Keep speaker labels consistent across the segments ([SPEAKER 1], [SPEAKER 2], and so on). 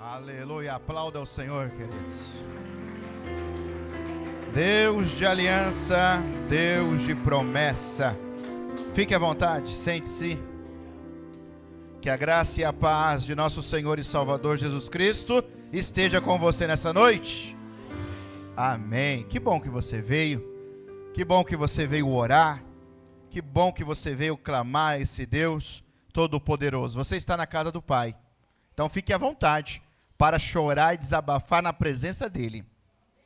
[SPEAKER 1] Aleluia, aplauda ao Senhor, queridos. Deus de aliança, Deus de promessa. Fique à vontade, sente-se. Que a graça e a paz de nosso Senhor e Salvador Jesus Cristo esteja com você nessa noite. Amém. Que bom que você veio. Que bom que você veio orar. Que bom que você veio clamar a esse Deus Todo-Poderoso. Você está na casa do Pai. Então fique à vontade para chorar e desabafar na presença dEle.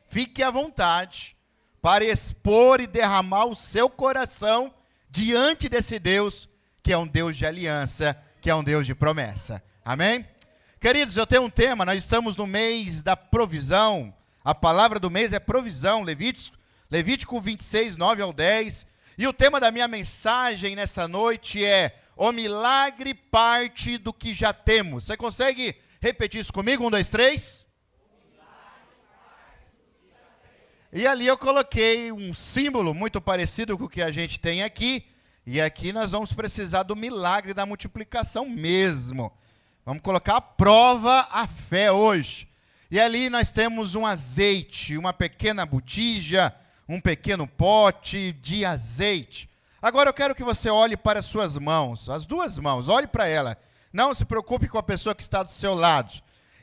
[SPEAKER 1] Fique à vontade para expor e derramar o seu coração diante desse Deus, que é um Deus de aliança, que é um Deus de promessa. Amém? Queridos, eu tenho um tema, nós estamos no mês da provisão. A palavra do mês é provisão, Levítico 26, 9 ao 10. E o tema da minha mensagem nessa noite é: o milagre parte do que já temos. Você consegue repetir isso comigo? 1, 2, 3. E ali eu coloquei um símbolo muito parecido com o que a gente tem aqui. E aqui nós vamos precisar do milagre da multiplicação mesmo. Vamos colocar à prova a fé hoje. E ali nós temos um azeite, uma pequena botija, um pequeno pote de azeite. Agora eu quero que você olhe para as suas mãos, as duas mãos, olhe para ela. Não se preocupe com a pessoa que está do seu lado.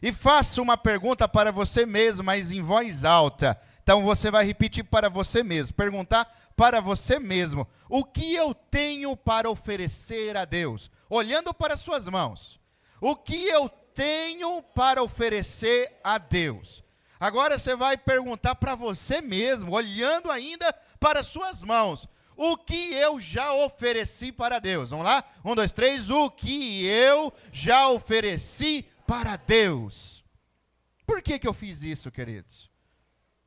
[SPEAKER 1] E faça uma pergunta para você mesmo, mas em voz alta. Então você vai repetir para você mesmo, perguntar para você mesmo: o que eu tenho para oferecer a Deus? Olhando para as suas mãos. O que eu tenho para oferecer a Deus? Agora você vai perguntar para você mesmo, olhando ainda para as suas mãos: o que eu já ofereci para Deus? Vamos lá? 1, 2, 3. O que eu já ofereci para Deus? Por que eu fiz isso, queridos?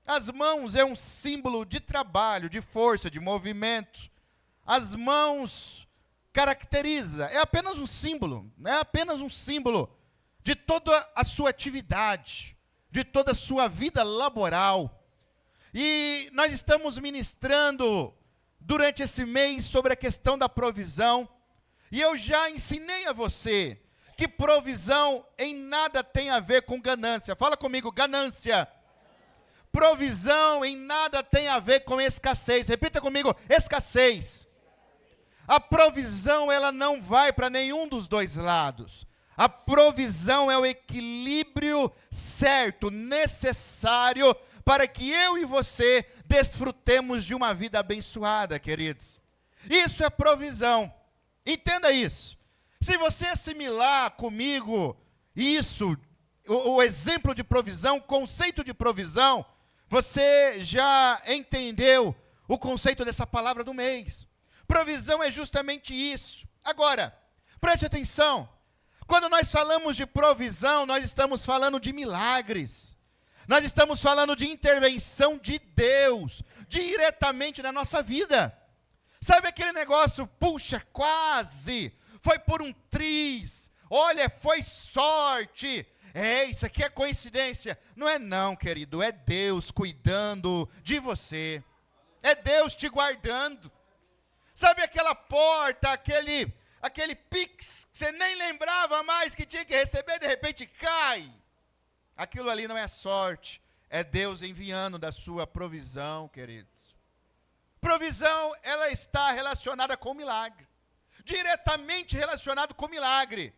[SPEAKER 1] As mãos é um símbolo de trabalho, de força, de movimento. As mãos caracteriza, é apenas um símbolo, de toda a sua atividade, de toda a sua vida laboral. E nós estamos ministrando durante esse mês sobre a questão da provisão. E eu já ensinei a você que provisão em nada tem a ver com ganância. Fala comigo, ganância. Provisão em nada tem a ver com escassez. Repita comigo, escassez. A provisão, ela não vai para nenhum dos dois lados. A provisão é o equilíbrio certo, necessário, para que eu e você desfrutemos de uma vida abençoada, queridos. Isso é provisão. Entenda isso. Se você assimilar comigo isso, o exemplo de provisão, o conceito de provisão, você já entendeu o conceito dessa palavra do mês. Provisão é justamente isso. Agora, preste atenção. Quando nós falamos de provisão, nós estamos falando de milagres. Nós estamos falando de intervenção de Deus diretamente na nossa vida. Sabe aquele negócio, puxa, quase, foi por um triz, olha, foi sorte. Isso aqui é coincidência. Não é não, querido, é Deus cuidando de você. É Deus te guardando. Sabe aquela porta, aquele pix, que você nem lembrava mais que tinha que receber, de repente cai. Aquilo ali não é sorte, é Deus enviando da sua provisão, queridos. Provisão, ela está relacionada com milagre. Diretamente relacionado com milagre.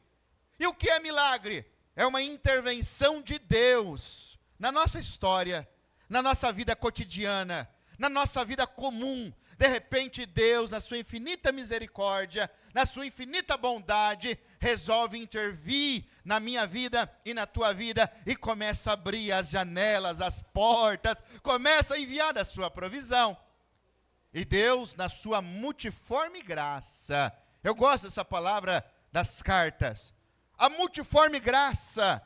[SPEAKER 1] E o que é milagre? É uma intervenção de Deus na nossa história, na nossa vida cotidiana, na nossa vida comum. De repente, Deus, na sua infinita misericórdia, na sua infinita bondade, resolve intervir na minha vida e na tua vida e começa a abrir as janelas, as portas, começa a enviar a sua provisão. E Deus, na sua multiforme graça, eu gosto dessa palavra das cartas, a multiforme graça,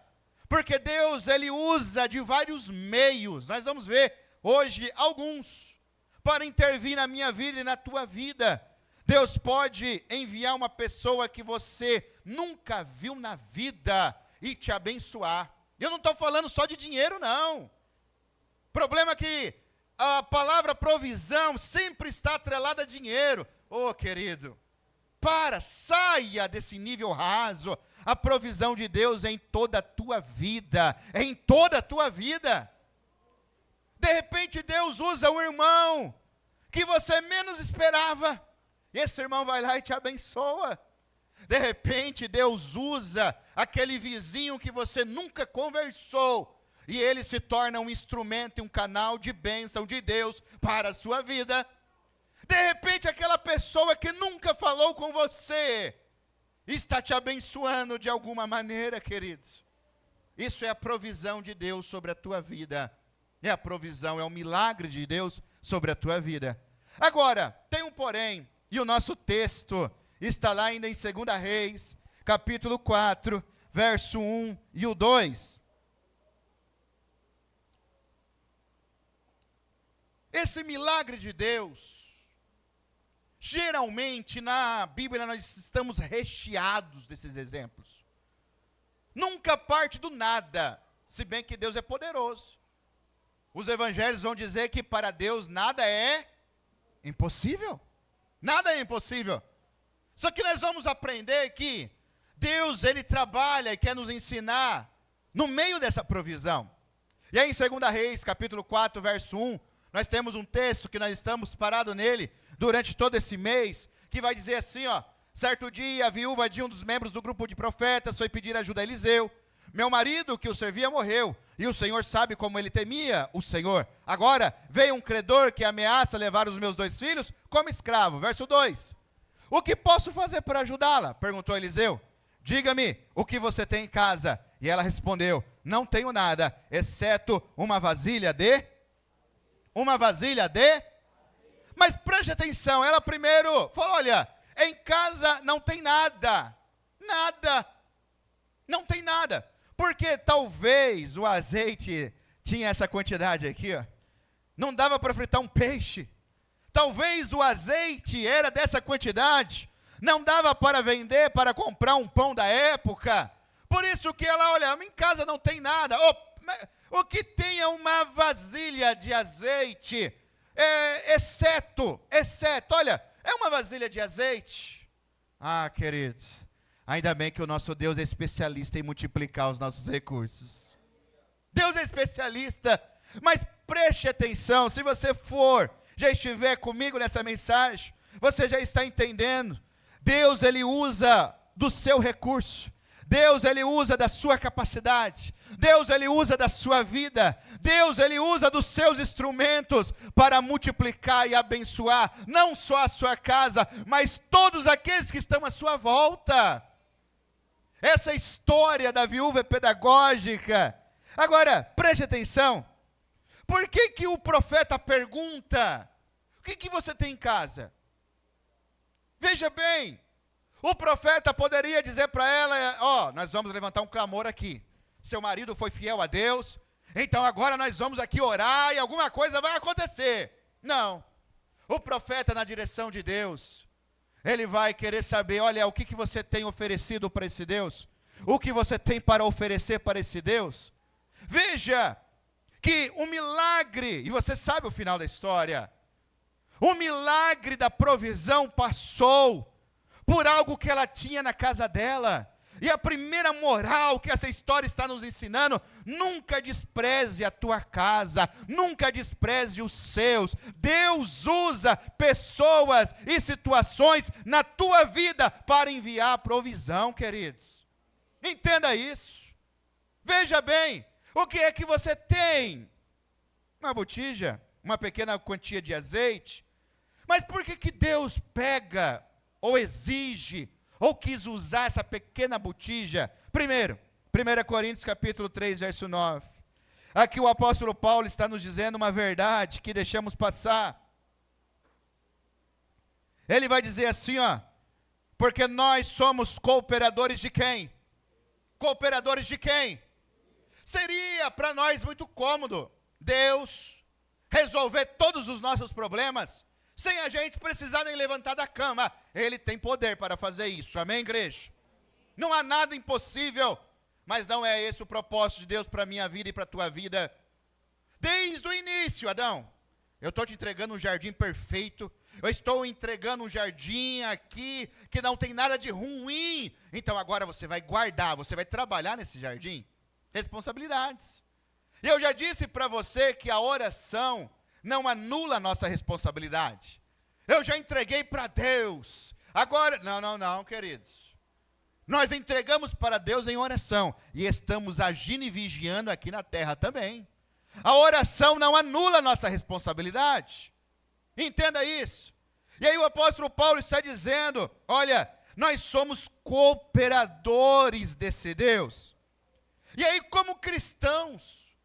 [SPEAKER 1] porque Deus, Ele usa de vários meios, nós vamos ver hoje alguns, para intervir na minha vida e na tua vida. Deus pode enviar uma pessoa que você nunca viu na vida e te abençoar. Eu não estou falando só de dinheiro, não. O problema é que a palavra provisão sempre está atrelada a dinheiro. Querido, saia desse nível raso. A provisão de Deus é em toda a tua vida, é em toda a tua vida. De repente Deus usa um irmão que você menos esperava, e esse irmão vai lá e te abençoa. De repente Deus usa aquele vizinho que você nunca conversou, e ele se torna um instrumento e um canal de bênção de Deus para a sua vida. De repente aquela pessoa que nunca falou com você, está te abençoando de alguma maneira, queridos. Isso é a provisão de Deus sobre a tua vida. É a provisão, é o milagre de Deus sobre a tua vida. Agora, tem um porém, e o nosso texto está lá ainda em 2 Reis, capítulo 4, verso 1 e o 2. Esse milagre de Deus, geralmente na Bíblia nós estamos recheados desses exemplos. Nunca parte do nada, se bem que Deus é poderoso. Os evangelhos vão dizer que para Deus nada é impossível. Nada é impossível. Só que nós vamos aprender que Deus, Ele trabalha e quer nos ensinar no meio dessa provisão. E aí em 2 Reis, capítulo 4, verso 1, nós temos um texto que nós estamos parados nele durante todo esse mês, que vai dizer assim, ó: certo dia, a viúva de um dos membros do grupo de profetas foi pedir ajuda a Eliseu. Meu marido, que o servia, morreu, e o Senhor sabe como ele temia o Senhor. Agora, veio um credor que ameaça levar os meus 2 filhos como escravo. Verso 2. O que posso fazer para ajudá-la? Perguntou Eliseu. Diga-me o que você tem em casa. E ela respondeu: não tenho nada, exceto uma vasilha de... Mas preste atenção, ela primeiro falou: olha, em casa não tem nada. Não tem nada. Porque talvez o azeite tinha essa quantidade aqui, ó. Não dava para fritar um peixe. Talvez o azeite era dessa quantidade. Não dava para vender, para comprar um pão da época. Por isso que ela, olha, em casa não tem nada. O que tem é uma vasilha de azeite. Exceto, olha, é uma vasilha de azeite. Ah, queridos, ainda bem que o nosso Deus é especialista em multiplicar os nossos recursos. Deus é especialista, mas preste atenção, se você já estiver comigo nessa mensagem, você já está entendendo. Deus, Ele usa do seu recurso. Deus, Ele usa da sua capacidade. Deus, Ele usa da sua vida. Deus, Ele usa dos seus instrumentos para multiplicar e abençoar, não só a sua casa, mas todos aqueles que estão à sua volta. Essa história da viúva é pedagógica. Agora, preste atenção. Por que o profeta pergunta: o que você tem em casa? Veja bem, o profeta poderia dizer para ela: nós vamos levantar um clamor aqui. Seu marido foi fiel a Deus, então agora nós vamos aqui orar e alguma coisa vai acontecer. Não. O profeta, na direção de Deus, ele vai querer saber: olha, o que você tem oferecido para esse Deus? O que você tem para oferecer para esse Deus? Veja que o milagre, e você sabe o final da história, o milagre da provisão passou por algo que ela tinha na casa dela. E a primeira moral que essa história está nos ensinando: nunca despreze a tua casa, nunca despreze os seus. Deus usa pessoas e situações na tua vida para enviar provisão, queridos. Entenda isso. Veja bem, o que é que você tem? Uma botija, uma pequena quantia de azeite. Mas por que Deus pega ou exige, ou quis usar essa pequena botija? Primeiro, 1 Coríntios capítulo 3, verso 9. Aqui o apóstolo Paulo está nos dizendo uma verdade que deixamos passar. Ele vai dizer assim, porque nós somos cooperadores de quem? Cooperadores de quem? Seria para nós muito cômodo Deus resolver todos os nossos problemas sem a gente precisar nem levantar da cama. Ele tem poder para fazer isso, amém, igreja? Não há nada impossível, mas não é esse o propósito de Deus para a minha vida e para a tua vida. Desde o início, Adão, Eu estou te entregando um jardim perfeito. Eu estou entregando um jardim aqui que não tem nada de ruim. Então agora você vai guardar, você vai trabalhar nesse jardim. Responsabilidades. E eu já disse para você que a oração não anula a nossa responsabilidade. Eu já entreguei para Deus. Agora, não, queridos. Nós entregamos para Deus em oração. E estamos agindo e vigiando aqui na terra também. A oração não anula a nossa responsabilidade. Entenda isso. E aí o apóstolo Paulo está dizendo, olha, nós somos cooperadores desse Deus. E aí como cristãos,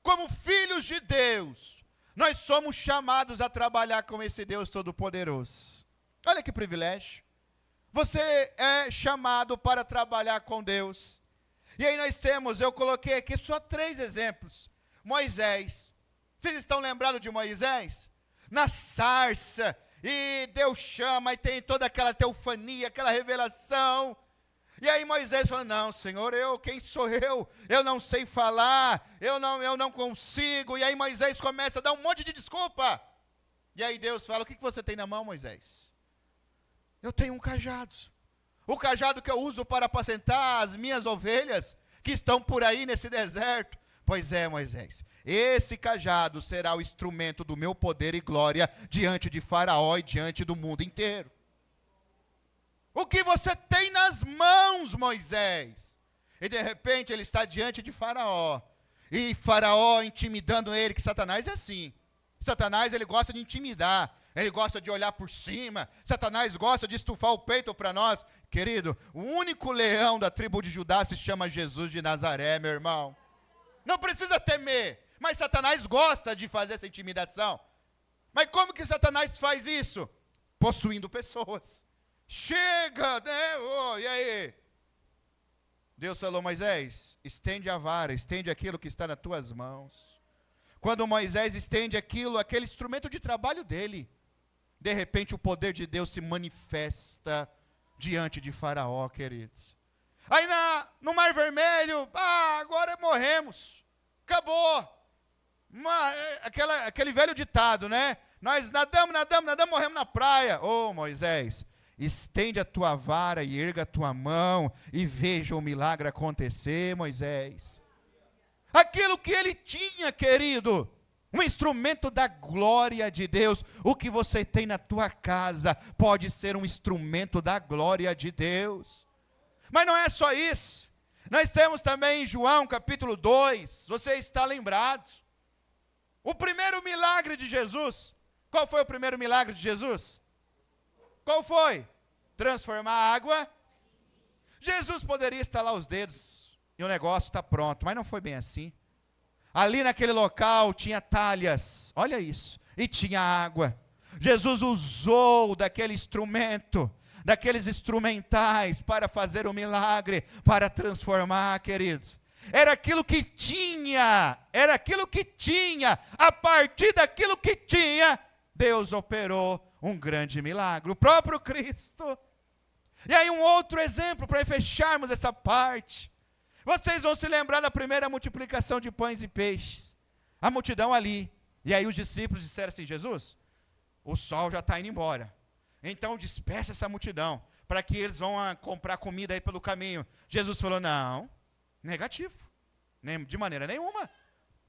[SPEAKER 1] como filhos de Deus, nós somos chamados a trabalhar com esse Deus Todo-Poderoso. Olha que privilégio. Você é chamado para trabalhar com Deus. E aí nós temos, eu coloquei aqui só 3 exemplos. Moisés. Vocês estão lembrados de Moisés? Na sarça, e Deus chama, e tem toda aquela teofania, aquela revelação. E aí Moisés falou, não, Senhor, quem sou eu? Eu não sei falar, eu não consigo. E aí Moisés começa a dar um monte de desculpa. E aí Deus fala, o que você tem na mão, Moisés? Eu tenho um cajado. O cajado que eu uso para apacentar as minhas ovelhas, que estão por aí nesse deserto. Pois é, Moisés, esse cajado será o instrumento do meu poder e glória diante de Faraó e diante do mundo inteiro. O que você tem nas mãos, Moisés? E de repente ele está diante de Faraó. E Faraó intimidando ele, que Satanás é assim. Satanás, ele gosta de intimidar. Ele gosta de olhar por cima. Satanás gosta de estufar o peito para nós. Querido, o único leão da tribo de Judá se chama Jesus de Nazaré, meu irmão. Não precisa temer. Mas Satanás gosta de fazer essa intimidação. Mas como que Satanás faz isso? Possuindo pessoas. Chega, né? E aí? Deus falou, Moisés, estende a vara, estende aquilo que está nas tuas mãos. Quando Moisés estende aquele instrumento de trabalho dele, de repente o poder de Deus se manifesta diante de Faraó, queridos. Aí no Mar Vermelho, agora morremos, acabou. Aquele velho ditado, né? Nós nadamos, morremos na praia. Moisés, estende a tua vara e erga a tua mão e veja o milagre acontecer, Moisés. Aquilo que ele tinha, querido, um instrumento da glória de Deus. O que você tem na tua casa pode ser um instrumento da glória de Deus. Mas não é só isso. Nós temos também em João capítulo 2, você está lembrado. O primeiro milagre de Jesus. Qual foi o primeiro milagre de Jesus? Qual foi? Transformar a água. Jesus poderia estalar os dedos e o negócio está pronto, mas não foi bem assim. Ali naquele local tinha talhas, olha isso, e tinha água. Jesus usou daquele instrumento, daqueles instrumentais para fazer o milagre, para transformar, queridos. Era aquilo que tinha, a partir daquilo que tinha, Deus operou um grande milagre, o próprio Cristo. E aí um outro exemplo, para fecharmos essa parte. Vocês vão se lembrar da primeira multiplicação de pães e peixes. A multidão ali. E aí os discípulos disseram assim, Jesus, o sol já está indo embora. Então despeça essa multidão, para que eles vão comprar comida aí pelo caminho. Jesus falou, não, negativo. De maneira nenhuma.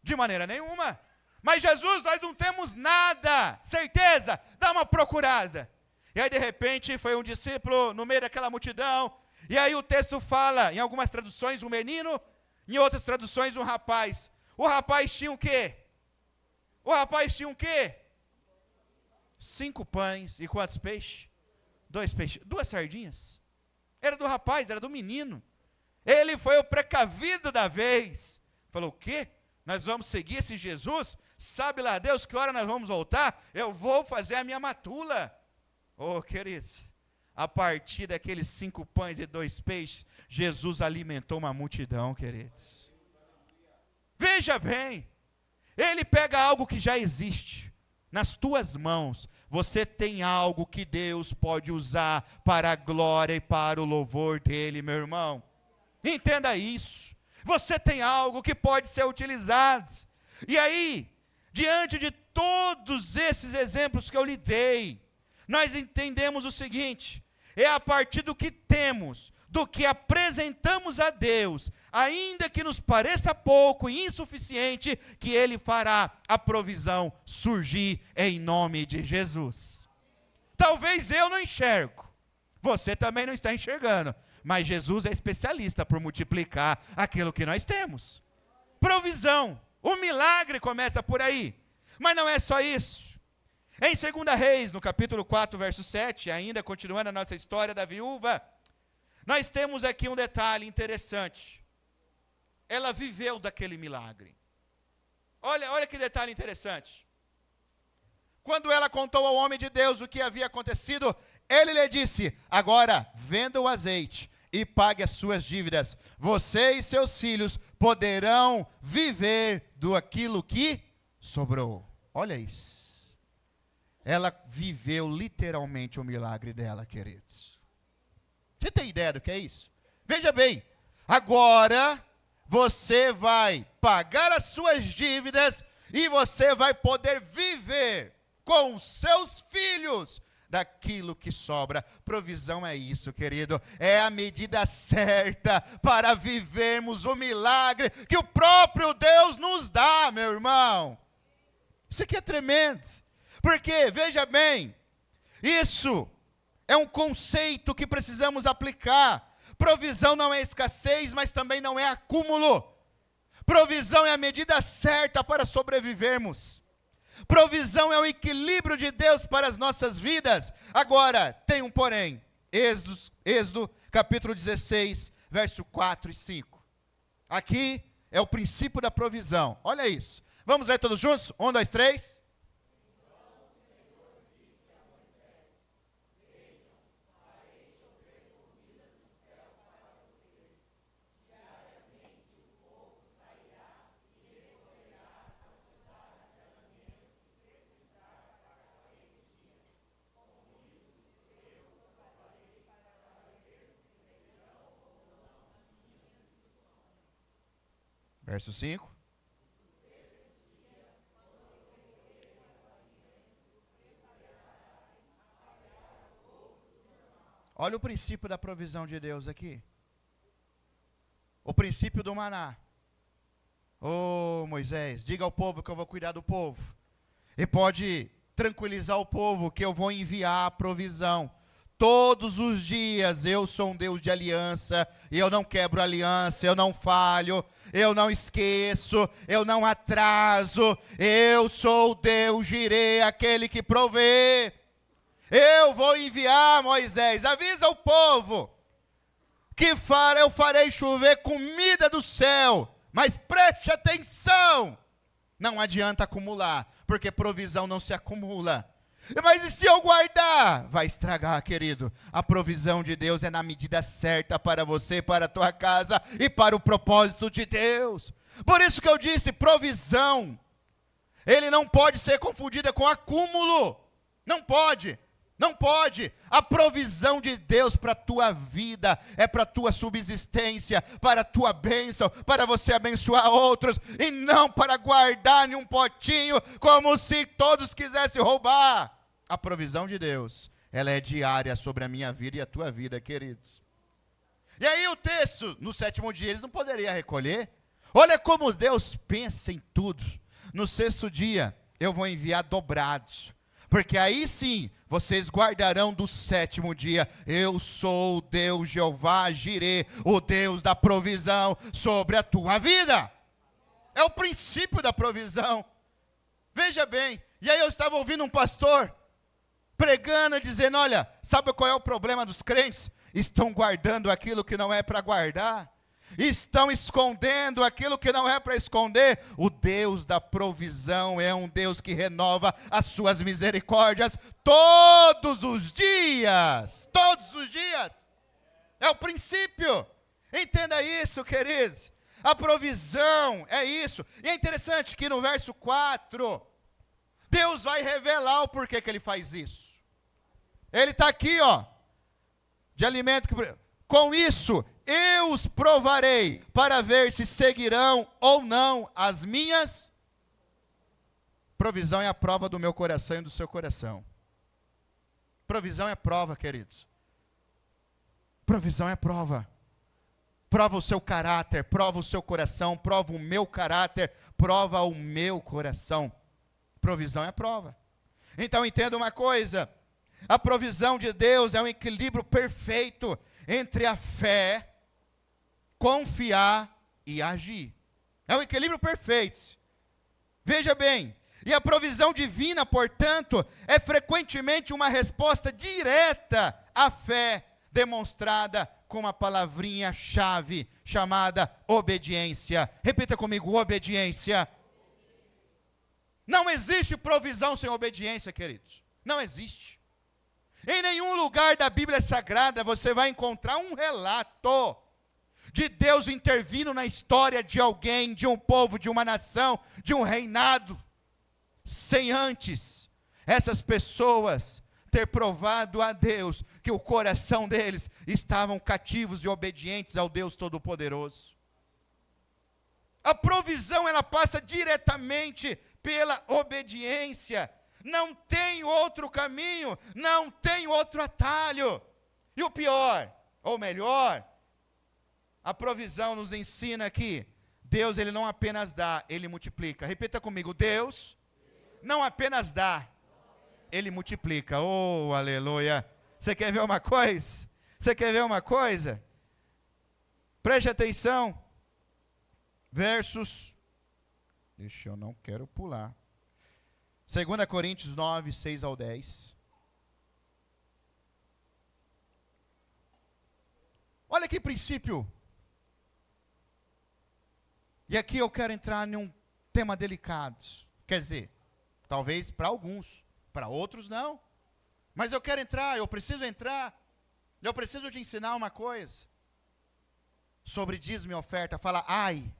[SPEAKER 1] De maneira nenhuma. Mas Jesus, nós não temos nada. Certeza? Dá uma procurada. E aí de repente foi um discípulo no meio daquela multidão. E aí o texto fala, em algumas traduções, um menino, em outras traduções, um rapaz. O rapaz tinha o quê? 5 pães e quantos peixes? 2 peixes, 2 sardinhas. Era do rapaz, era do menino. Ele foi o precavido da vez. Falou, o quê? Nós vamos seguir esse Jesus? Sabe lá Deus que hora nós vamos voltar? Eu vou fazer a minha matula. Queridos, a partir daqueles 5 pães e 2 peixes, Jesus alimentou uma multidão, queridos. Veja bem, ele pega algo que já existe. Nas tuas mãos, você tem algo que Deus pode usar para a glória e para o louvor dele, meu irmão. Entenda isso. Você tem algo que pode ser utilizado. E aí, Diante de todos esses exemplos que eu lhe dei, nós entendemos o seguinte: é a partir do que temos, do que apresentamos a Deus, ainda que nos pareça pouco e insuficiente, que Ele fará a provisão surgir em nome de Jesus. Talvez eu não enxergo, você também não está enxergando, mas Jesus é especialista por multiplicar aquilo que nós temos. Provisão, o milagre começa por aí, mas não é só isso. Em 2 Reis, no capítulo 4, verso 7, ainda continuando a nossa história da viúva, nós temos aqui um detalhe interessante. Ela viveu daquele milagre. Olha que detalhe interessante. Quando ela contou ao homem de Deus o que havia acontecido, ele lhe disse: agora venda o azeite e pague as suas dívidas. Você e seus filhos poderão viver do aquilo que sobrou. Olha isso. Ela viveu literalmente o milagre dela, queridos. Você tem ideia do que é isso? Veja bem, agora você vai pagar as suas dívidas e você vai poder viver com os seus filhos daquilo que sobra. Provisão é isso, querido. É a medida certa para vivermos o milagre que o próprio Deus nos dá, meu irmão. Isso aqui é tremendo. Porque, veja bem, isso é um conceito que precisamos aplicar. Provisão não é escassez, mas também não é acúmulo. Provisão é a medida certa para sobrevivermos. Provisão é o equilíbrio de Deus para as nossas vidas. Agora, tem um porém. Êxodo capítulo 16, verso 4 e 5. Aqui é o princípio da provisão. Olha isso. Vamos ler todos juntos? 1, 2, 3. Verso 5. Olha o princípio da provisão de Deus aqui. O princípio do maná. Ô Moisés, diga ao povo que eu vou cuidar do povo. E pode tranquilizar o povo que eu vou enviar a provisão. Todos os dias eu sou um Deus de aliança, e eu não quebro aliança, eu não falho, eu não esqueço, eu não atraso, eu sou o Deus Jireh, aquele que provê. Eu vou enviar, Moisés, avisa o povo, que eu farei chover comida do céu, mas preste atenção, não adianta acumular, porque provisão não se acumula. Mas e se eu guardar? Vai estragar, querido. A provisão de Deus é na medida certa para você, para a tua casa e para o propósito de Deus. Por isso que eu disse, provisão, ele não pode ser confundida com acúmulo. Não pode. Não pode. A provisão de Deus para a tua vida é para a tua subsistência, para a tua bênção, para você abençoar outros, e não para guardar em um potinho, como se todos quisessem roubar. A provisão de Deus, ela é diária sobre a minha vida e a tua vida, queridos. E aí o texto, no 7º dia, eles não poderiam recolher. Olha como Deus pensa em tudo. No 6º dia, eu vou enviar dobrados. Porque aí sim, vocês guardarão do 7º dia. Eu sou o Deus Jeová Jireh, o Deus da provisão sobre a tua vida. É o princípio da provisão. Veja bem, e aí eu estava ouvindo um pastor pregando e dizendo, olha, sabe qual é o problema dos crentes? Estão guardando aquilo que não é para guardar. Estão escondendo aquilo que não é para esconder. O Deus da provisão é um Deus que renova as suas misericórdias todos os dias. Todos os dias. É o princípio. Entenda isso, queridos. A provisão é isso. E é interessante que no verso 4, Deus vai revelar o porquê que ele faz isso. Ele está aqui, ó, de alimento que... Com isso, eu os provarei para ver se seguirão ou não as minhas. Provisão é a prova do meu coração e do seu coração. Provisão é prova, queridos. Provisão é prova. Prova o seu caráter, prova o seu coração, prova o meu caráter, prova o meu coração. Provisão é prova. Então entenda uma coisa, a provisão de Deus é um equilíbrio perfeito entre a fé, confiar e agir. É um equilíbrio perfeito. Veja bem, e a provisão divina, portanto, é frequentemente uma resposta direta à fé demonstrada com uma palavrinha-chave chamada obediência. Repita comigo, obediência. Não existe provisão sem obediência, queridos. Não existe. Em nenhum lugar da Bíblia Sagrada você vai encontrar um relato de Deus intervindo na história de alguém, de um povo, de uma nação, de um reinado, sem antes essas pessoas ter provado a Deus que o coração deles estavam cativos e obedientes ao Deus Todo-Poderoso. A provisão, ela passa diretamente pela obediência. Não tem outro caminho, não tem outro atalho. E o pior, ou melhor, a provisão nos ensina que Deus, ele não apenas dá, ele multiplica. Repita comigo, Deus não apenas dá, ele multiplica. Oh, aleluia. Você quer ver uma coisa? Você quer ver uma coisa? Preste atenção. Versos, deixa eu não quero pular. 2 Coríntios 9, 6 ao 10. Olha que princípio. E aqui eu quero entrar em um tema delicado. Quer dizer, talvez para alguns, para outros não. Mas eu quero entrar, eu preciso te ensinar uma coisa. Sobre dízimo e oferta, fala ai.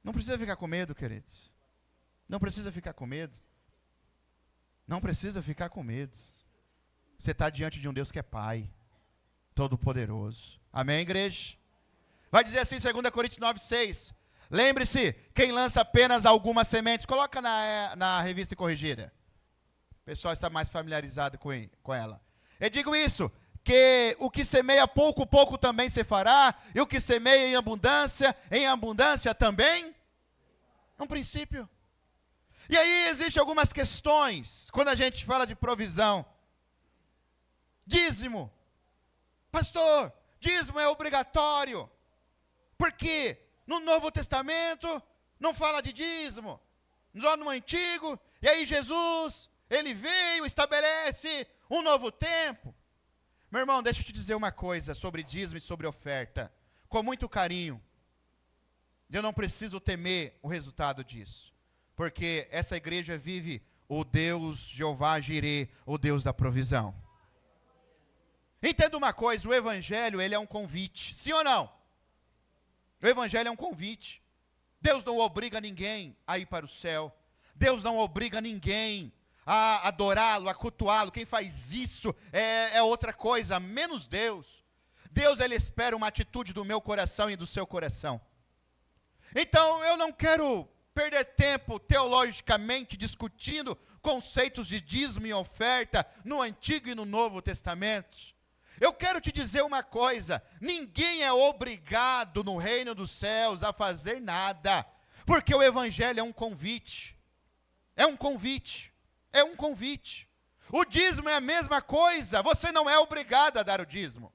[SPEAKER 1] Não precisa ficar com medo, queridos. Não precisa ficar com medo. Não precisa ficar com medo. Você está diante de um Deus que é Pai, Todo-Poderoso. Amém, igreja? Vai dizer assim, 2 Coríntios 9, 6. Lembre-se, quem lança apenas algumas sementes, coloca na revista corrigida. O pessoal está mais familiarizado com ela. Eu digo isso, que o que semeia pouco, pouco também se fará, e o que semeia em abundância também. É um princípio. E aí existem algumas questões, quando a gente fala de provisão. Dízimo. Pastor, dízimo é obrigatório. Por quê? No Novo Testamento não fala de dízimo. Só no Antigo. E aí Jesus, ele veio, estabelece um novo tempo. Meu irmão, deixa eu te dizer uma coisa sobre dízimo e sobre oferta. Com muito carinho. Eu não preciso temer o resultado disso. Porque essa igreja vive o Deus Jeová Jireh, o Deus da provisão. Entenda uma coisa, o Evangelho, ele é um convite. Sim ou não? O Evangelho é um convite. Deus não obriga ninguém a ir para o céu. Deus não obriga ninguém a adorá-lo, a cultuá-lo. Quem faz isso é outra coisa, menos Deus. Deus, ele espera uma atitude do meu coração e do seu coração. Então, eu não quero perder tempo teologicamente discutindo conceitos de dízimo e oferta no Antigo e no Novo Testamento. Eu quero te dizer uma coisa, ninguém é obrigado no reino dos céus a fazer nada, porque o Evangelho é um convite. É um convite. É um convite. O dízimo é a mesma coisa, você não é obrigado a dar o dízimo.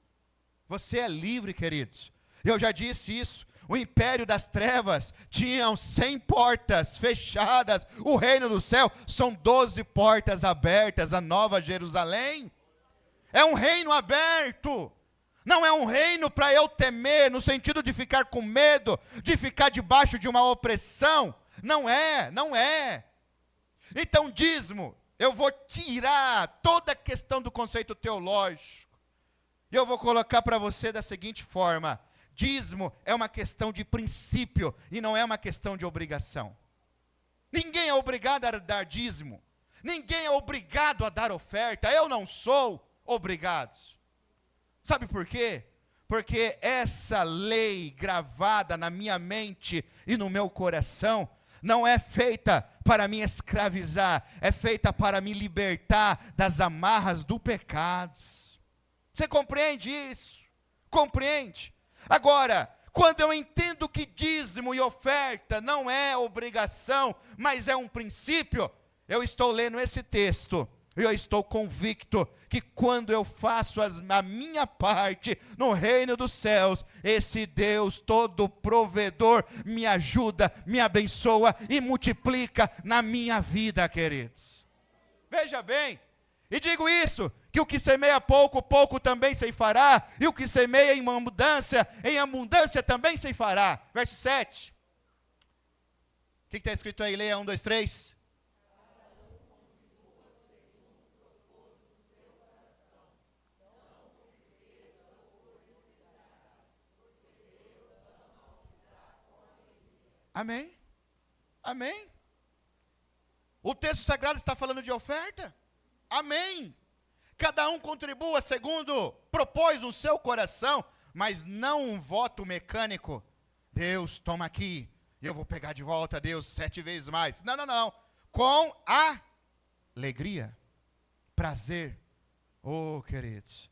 [SPEAKER 1] Você é livre, queridos. Eu já disse isso. O império das trevas tinha 100 portas fechadas. O reino do céu são 12 portas abertas, a Nova Jerusalém. É um reino aberto. Não é um reino para eu temer, no sentido de ficar com medo, de ficar debaixo de uma opressão. Não é. Então, dízimo, eu vou tirar toda a questão do conceito teológico. E eu vou colocar para você da seguinte forma. Dízimo é uma questão de princípio e não é uma questão de obrigação. Ninguém é obrigado a dar dízimo. Ninguém é obrigado a dar oferta. Eu não sou obrigado. Sabe por quê? Porque essa lei gravada na minha mente e no meu coração não é feita para me escravizar, é feita para me libertar das amarras do pecado. Você compreende isso? Compreende? Agora, quando eu entendo que dízimo e oferta não é obrigação, mas é um princípio, eu estou lendo esse texto, e eu estou convicto que quando eu faço a minha parte no reino dos céus, esse Deus todo provedor me ajuda, me abençoa e multiplica na minha vida, queridos. Veja bem, e digo isso, que o que semeia pouco, pouco também ceifará, e o que semeia em abundância também ceifará. Verso 7. O que está escrito aí? Leia 1, 2, 3. Amém? Amém? O texto sagrado está falando de oferta? Amém? Cada um contribua segundo propôs o seu coração, mas não um voto mecânico. Deus, toma aqui, eu vou pegar de volta, Deus, 7 vezes mais. Não, não, não. Com alegria, prazer. Oh, queridos.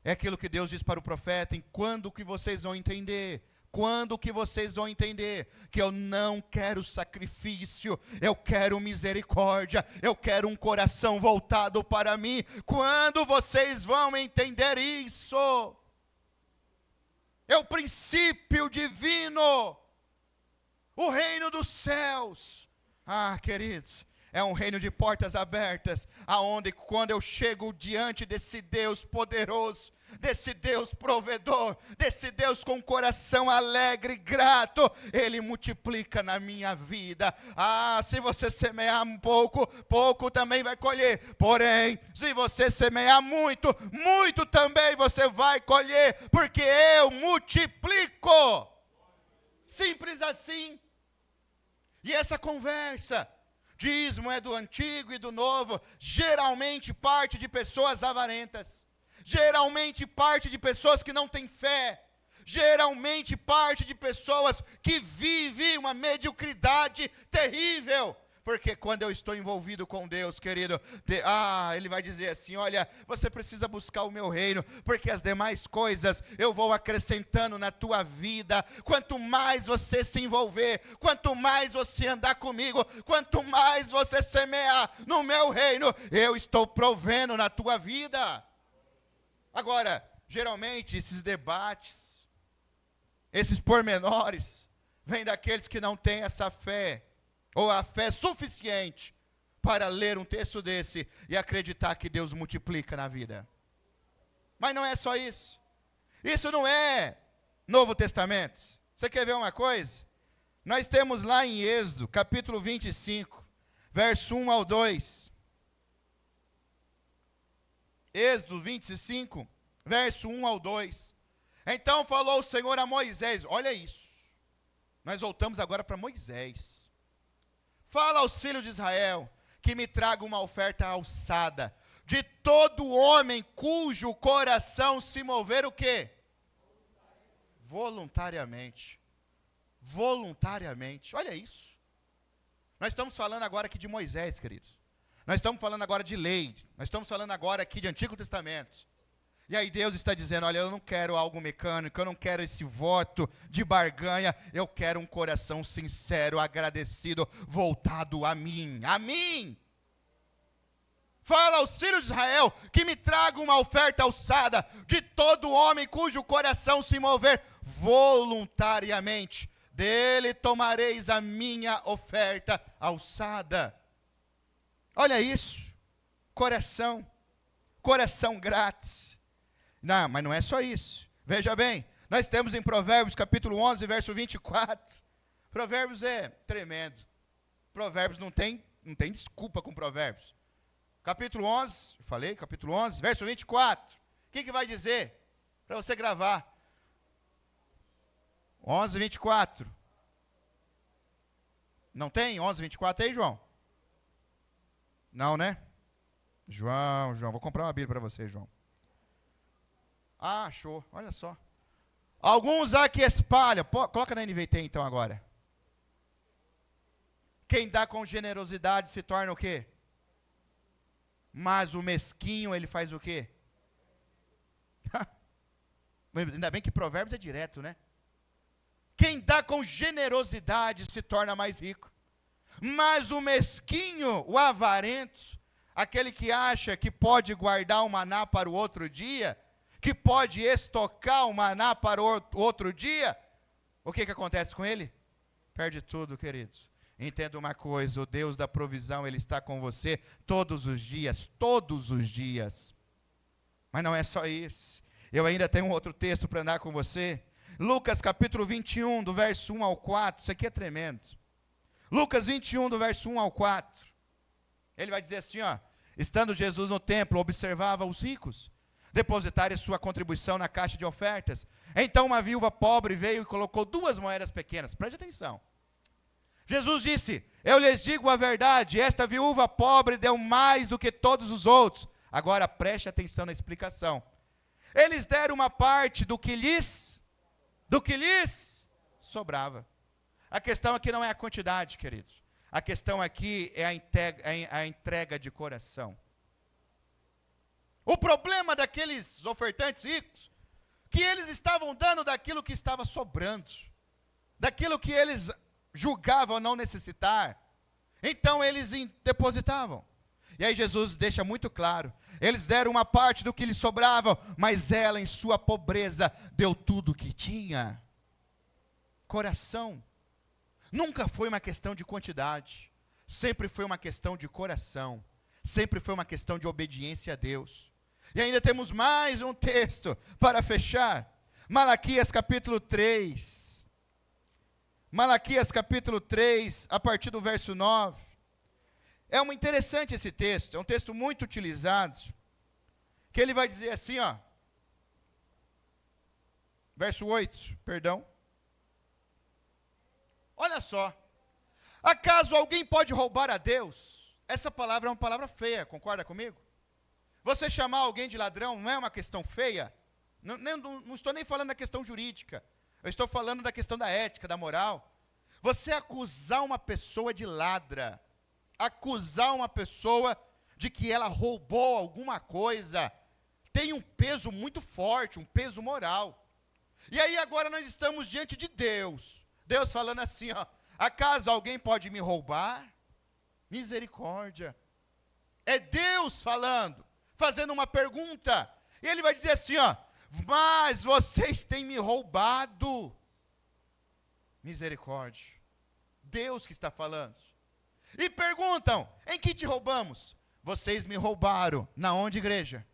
[SPEAKER 1] É aquilo que Deus diz para o profeta, em quando que vocês vão entender? Quando que vocês vão entender que eu não quero sacrifício, eu quero misericórdia, eu quero um coração voltado para mim? Quando vocês vão entender isso? É o princípio divino, o reino dos céus. Ah, queridos, é um reino de portas abertas, aonde quando eu chego diante desse Deus poderoso, desse Deus provedor, desse Deus com coração alegre e grato, Ele multiplica na minha vida. Ah, se você semear um pouco, pouco também vai colher. Porém, se você semear muito, muito também você vai colher, porque eu multiplico. Simples assim. E essa conversa, dízimo é do antigo e do novo, geralmente parte de pessoas avarentas. Geralmente parte de pessoas que não têm fé, geralmente parte de pessoas que vivem uma mediocridade terrível, porque quando eu estou envolvido com Deus, querido, Ele vai dizer assim, olha, você precisa buscar o meu reino, porque as demais coisas eu vou acrescentando na tua vida. Quanto mais você se envolver, quanto mais você andar comigo, quanto mais você semear no meu reino, eu estou provendo na tua vida. Agora, geralmente esses debates, esses pormenores, vêm daqueles que não têm essa fé, ou a fé suficiente para ler um texto desse e acreditar que Deus multiplica na vida. Mas não é só isso. Isso não é Novo Testamento. Você quer ver uma coisa? Nós temos lá em Êxodo, capítulo 25, verso 1 ao 2. Êxodo 25, verso 1 ao 2. Então falou o Senhor a Moisés, olha isso. Nós voltamos agora para Moisés. Fala aos filhos de Israel que me traga uma oferta alçada de todo homem cujo coração se mover o quê? Voluntariamente. Voluntariamente. Olha isso. Nós estamos falando agora aqui de Moisés, queridos. Nós estamos falando agora de lei, nós estamos falando agora aqui de Antigo Testamento. E aí Deus está dizendo, olha, eu não quero algo mecânico, eu não quero esse voto de barganha, eu quero um coração sincero, agradecido, voltado a mim. A mim! Fala aos filhos de Israel que me tragam uma oferta alçada de todo homem cujo coração se mover voluntariamente. Dele tomareis a minha oferta alçada. Olha isso, coração grátis. Não, mas não é só isso. Veja bem, nós temos em Provérbios capítulo 11, verso 24. Provérbios é tremendo. Provérbios não tem desculpa com Provérbios. Capítulo 11, eu falei, capítulo 11, verso 24. O que vai dizer? Para você gravar. 11, 24. Não tem 11, 24 aí, João? Não, né? João, vou comprar uma Bíblia para você, João. Ah, achou, olha só. Alguns há que espalham, coloca na NVT então agora. Quem dá com generosidade se torna o quê? Mas o mesquinho, ele faz o quê? Ainda bem que Provérbios é direto, né? Quem dá com generosidade se torna mais rico. Mas o mesquinho, o avarento, aquele que acha que pode guardar o maná para o outro dia, que pode estocar o maná para o outro dia, o que acontece com ele? Perde tudo, queridos. Entenda uma coisa, o Deus da provisão, Ele está com você todos os dias, todos os dias. Mas não é só isso. Eu ainda tenho um outro texto para andar com você. Lucas capítulo 21, do verso 1 ao 4, isso aqui é tremendo. Lucas 21, do verso 1 ao 4. Ele vai dizer assim, ó: estando Jesus no templo, observava os ricos depositarem sua contribuição na caixa de ofertas. Então uma viúva pobre veio e colocou 2 moedas pequenas. Preste atenção. Jesus disse: eu lhes digo a verdade, esta viúva pobre deu mais do que todos os outros. Agora preste atenção na explicação. Eles deram uma parte do que lhes sobrava. A questão aqui não é a quantidade, queridos. A questão aqui é a entrega de coração. O problema daqueles ofertantes ricos, que eles estavam dando daquilo que estava sobrando, daquilo que eles julgavam não necessitar, então eles depositavam. E aí Jesus deixa muito claro, eles deram uma parte do que lhes sobrava, mas ela em sua pobreza deu tudo o que tinha. Coração nunca foi uma questão de quantidade, sempre foi uma questão de coração, sempre foi uma questão de obediência a Deus. E ainda temos mais um texto para fechar, Malaquias capítulo 3, Malaquias capítulo 3, a partir do verso 9, é um interessante esse texto, é um texto muito utilizado, que ele vai dizer assim, ó, verso 8, perdão, olha só, acaso alguém pode roubar a Deus? Essa palavra é uma palavra feia, concorda comigo? Você chamar alguém de ladrão não é uma questão feia, não estou nem falando da questão jurídica, eu estou falando da questão da ética, da moral. Você acusar uma pessoa de ladra, acusar uma pessoa de que ela roubou alguma coisa, tem um peso muito forte, um peso moral. E aí agora nós estamos diante de Deus, Deus falando assim, ó, acaso alguém pode me roubar? Misericórdia. É Deus falando, fazendo uma pergunta, e Ele vai dizer assim, ó, mas vocês têm me roubado. Misericórdia. Deus que está falando. E perguntam, em que te roubamos? Vocês me roubaram. Na onde, igreja?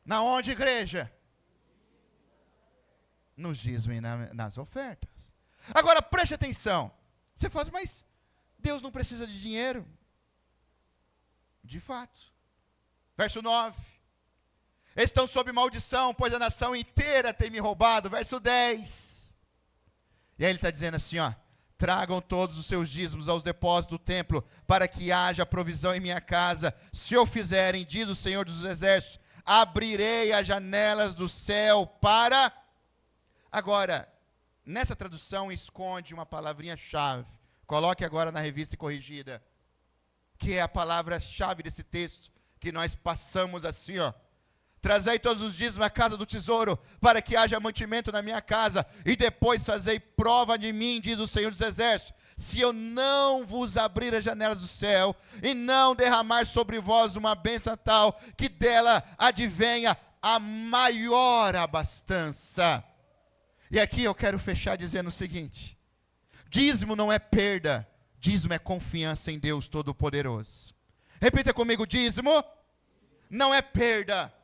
[SPEAKER 1] Na onde, igreja? Nos dízimos e nas ofertas. Agora, preste atenção. Você fala, mas Deus não precisa de dinheiro. De fato. Verso 9. Estão sob maldição, pois a nação inteira tem me roubado. Verso 10. E aí ele está dizendo assim, ó, tragam todos os seus dízimos aos depósitos do templo, para que haja provisão em minha casa. Se o fizerem, diz o Senhor dos Exércitos, abrirei as janelas do céu para... Agora, nessa tradução esconde uma palavrinha-chave. Coloque agora na revista corrigida, que é a palavra-chave desse texto, que nós passamos assim, ó. Trazei todos os dízimos à casa do tesouro, para que haja mantimento na minha casa, e depois fazei prova de mim, diz o Senhor dos Exércitos, se eu não vos abrir as janelas do céu, e não derramar sobre vós uma bênção tal, que dela advenha a maior abastança. E aqui eu quero fechar dizendo o seguinte, dízimo não é perda, dízimo é confiança em Deus Todo-Poderoso. Repita comigo, dízimo não é perda,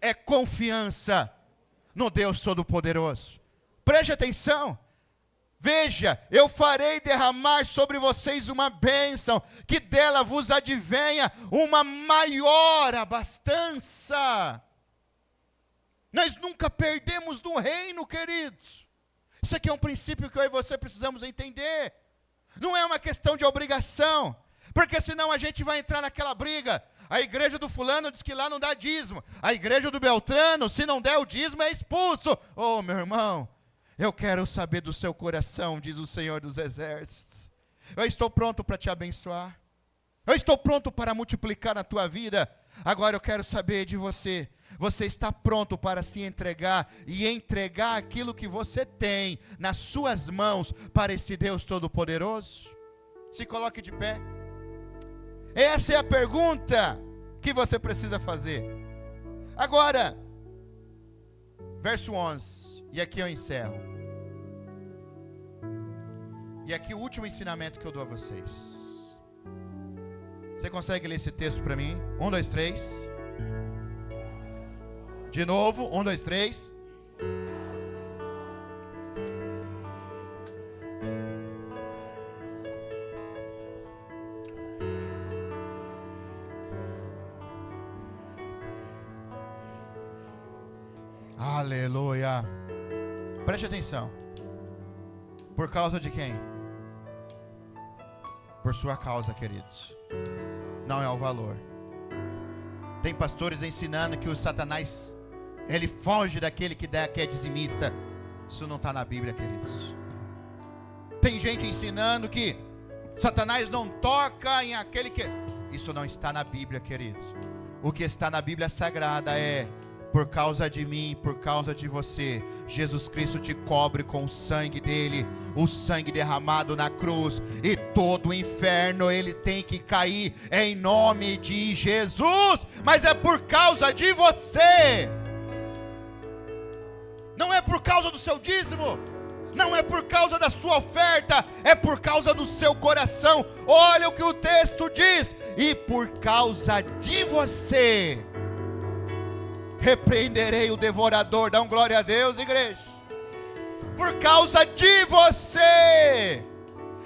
[SPEAKER 1] é confiança no Deus Todo-Poderoso. Preste atenção. Veja, eu farei derramar sobre vocês uma bênção, que dela vos advenha uma maior abastança. Nós nunca perdemos no reino, queridos. Isso aqui é um princípio que eu e você precisamos entender. Não é uma questão de obrigação, porque senão a gente vai entrar naquela briga. A igreja do fulano diz que lá não dá dízimo. A igreja do Beltrano, se não der o dízimo, é expulso. Oh, meu irmão, eu quero saber do seu coração, diz o Senhor dos Exércitos. Eu estou pronto para te abençoar. Eu estou pronto para multiplicar na tua vida. Agora eu quero saber de você. Você está pronto para se entregar e entregar aquilo que você tem nas suas mãos para esse Deus Todo-Poderoso? Se coloque de pé. Essa é a pergunta que você precisa fazer. Agora, verso 11. E aqui eu encerro. E aqui o último ensinamento que eu dou a vocês. Você consegue ler esse texto para mim? 1, 2, 3. De novo, 1, 2, 3. Aleluia. Preste atenção. Por causa de quem? Por sua causa, queridos. Não é o valor. Tem pastores ensinando que o Satanás, ele foge daquele que é dizimista. Isso não está na Bíblia, queridos. Tem gente ensinando que Satanás não toca em aquele que... Isso não está na Bíblia, queridos. O que está na Bíblia Sagrada é: por causa de mim, por causa de você, Jesus Cristo te cobre com o sangue dele, o sangue derramado na cruz, e todo o inferno ele tem que cair em nome de Jesus. Mas é por causa de você. Não é por causa do seu dízimo, não é por causa da sua oferta, é por causa do seu coração. Olha o que o texto diz: e por causa de você repreenderei o devorador. Dá um glória a Deus, igreja. Por causa de você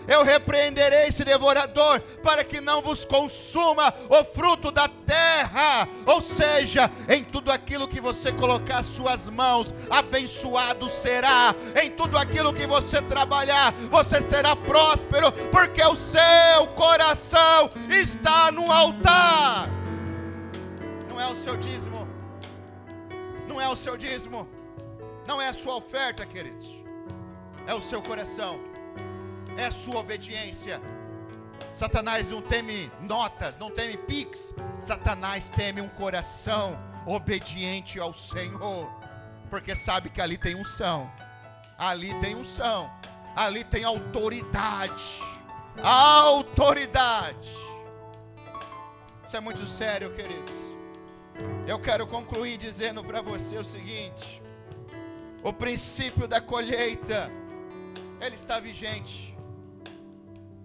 [SPEAKER 1] eu repreenderei esse devorador, para que não vos consuma o fruto da terra. Ou seja, em tudo aquilo que você colocar as suas mãos, abençoado será. Em tudo aquilo que você trabalhar, você será próspero, porque o seu coração está no altar. Não é o seu dízimo, não é o seu dízimo, não é a sua oferta, queridos. É o seu coração, é a sua obediência. Satanás não teme notas, não teme pix. Satanás teme um coração obediente ao Senhor, porque sabe que ali tem unção, ali tem unção, ali tem autoridade. Autoridade. Isso é muito sério, queridos. Eu quero concluir dizendo para você o seguinte: o princípio da colheita, ele está vigente.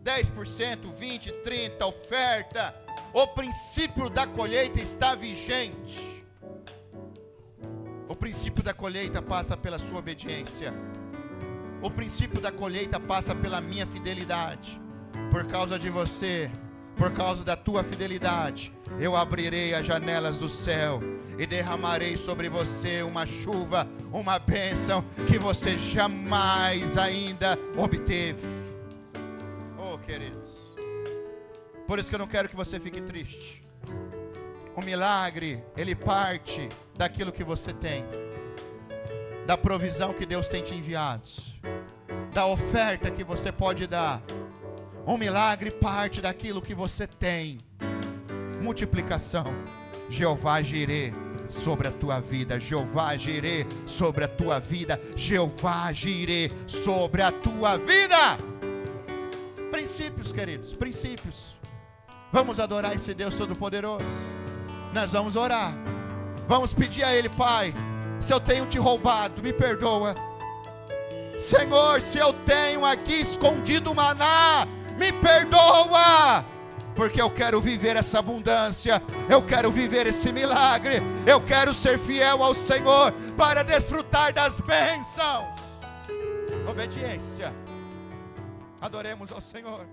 [SPEAKER 1] 10%, 20%, 30%, oferta. O princípio da colheita está vigente. O princípio da colheita passa pela sua obediência. O princípio da colheita passa pela minha fidelidade. Por causa de você, por causa da tua fidelidade, eu abrirei as janelas do céu e derramarei sobre você uma chuva, uma bênção que você jamais ainda obteve. Oh, queridos, por isso que eu não quero que você fique triste. O milagre, ele parte daquilo que você tem, da provisão que Deus tem te enviado, da oferta que você pode dar. O milagre parte daquilo que você tem. Multiplicação. Jeová Jirê sobre a tua vida. Jeová Jirê sobre a tua vida. Jeová Jirê sobre a tua vida. Princípios, queridos, princípios. Vamos adorar esse Deus Todo-Poderoso. Nós vamos orar. Vamos pedir a Ele: Pai, se eu tenho te roubado, me perdoa. Senhor, se eu tenho aqui escondido maná, me perdoa, porque eu quero viver essa abundância, eu quero viver esse milagre, eu quero ser fiel ao Senhor para desfrutar das bênçãos. Obediência. Adoremos ao Senhor.